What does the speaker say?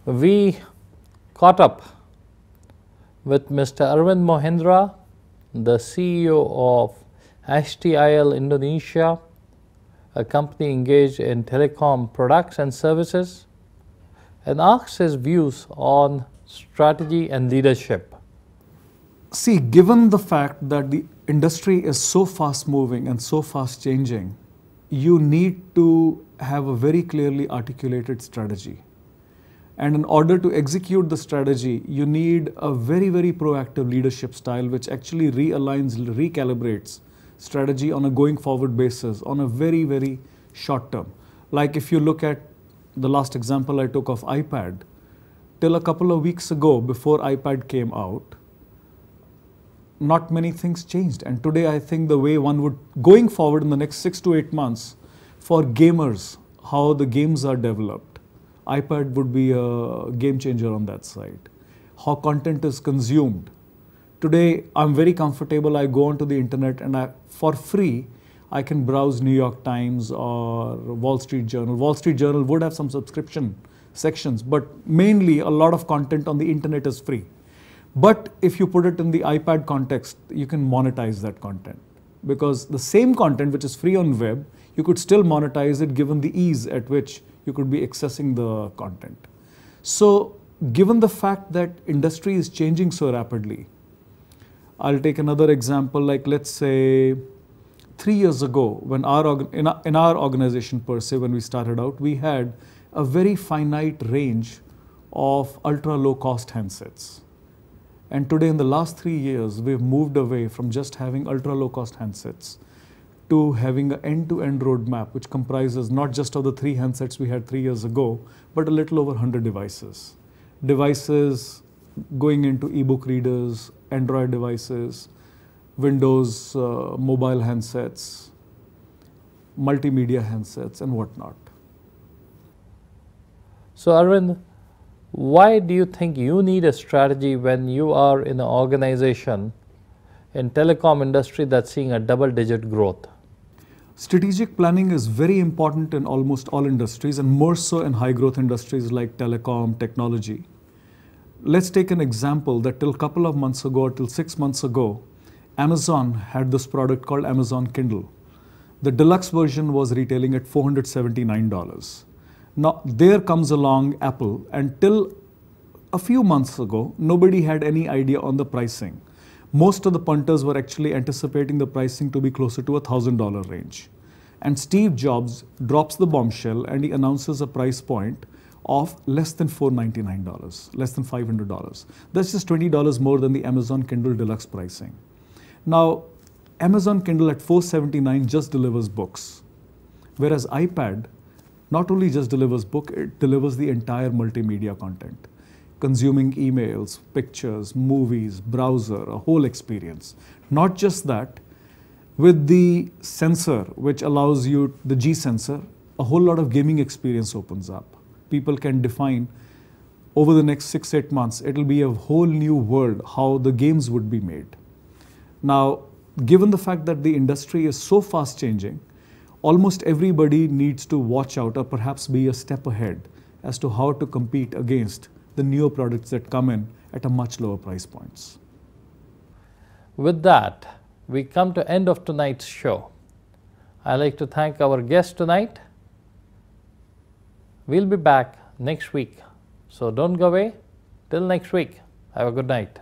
We caught up with Mr. Arvind Mohindra, the CEO of HTIL Indonesia, a company engaged in telecom products and services, and asked his views on strategy and leadership. See, given the fact that the industry is so fast moving and so fast changing, you need to have a very clearly articulated strategy. And in order to execute the strategy, you need a very, very proactive leadership style which actually realigns, recalibrates strategy on a going forward basis on a very, very short term. Like if you look at the last example I took of iPad, till a couple of weeks ago before iPad came out, not many things changed. And today I think the way one would, going forward in the next 6 to 8 months, for gamers, how the games are developed, iPad would be a game changer on that side. How content is consumed. Today, I'm very comfortable. I go onto the internet and for free, I can browse New York Times or Wall Street Journal. Wall Street Journal would have some subscription sections, but mainly a lot of content on the internet is free. But if you put it in the iPad context, you can monetize that content. Because the same content which is free on web, you could still monetize it given the ease at which you could be accessing the content. So given the fact that industry is changing so rapidly, I'll take another example, like let's say 3 years ago, when in our organization per se, when we started out, we had a very finite range of ultra low cost handsets. And today in the last 3 years, we've moved away from just having ultra low cost handsets to having an end-to-end roadmap, which comprises not just of the 3 handsets we had 3 years ago, but a little over 100 devices. Devices going into ebook readers, Android devices, Windows mobile handsets, multimedia handsets, and whatnot. So Arvind, why do you think you need a strategy when you are in an organization in telecom industry that's seeing a double-digit growth? Strategic planning is very important in almost all industries and more so in high growth industries like telecom, technology. Let's take an example that till a couple of months ago, till 6 months ago, Amazon had this product called Amazon Kindle. The deluxe version was retailing at $479. Now there comes along Apple, and till a few months ago, nobody had any idea on the pricing. Most of the punters were actually anticipating the pricing to be closer to $1,000 range. And Steve Jobs drops the bombshell and he announces a price point of less than $499, less than $500. That's just $20 more than the Amazon Kindle Deluxe pricing. Now, Amazon Kindle at $479 just delivers books, whereas iPad not only just delivers book, it delivers the entire multimedia content, consuming emails, pictures, movies, browser, a whole experience. Not just that, with the sensor, which allows you, the G sensor, a whole lot of gaming experience opens up. People can define over the next 6-8 months, it'll be a whole new world how the games would be made. Now, given the fact that the industry is so fast changing, almost everybody needs to watch out or perhaps be a step ahead as to how to compete against the newer products that come in at a much lower price points. With that, we come to end of tonight's show. I'd like to thank our guest tonight. We'll be back next week. So don't go away. Till next week. Have a good night.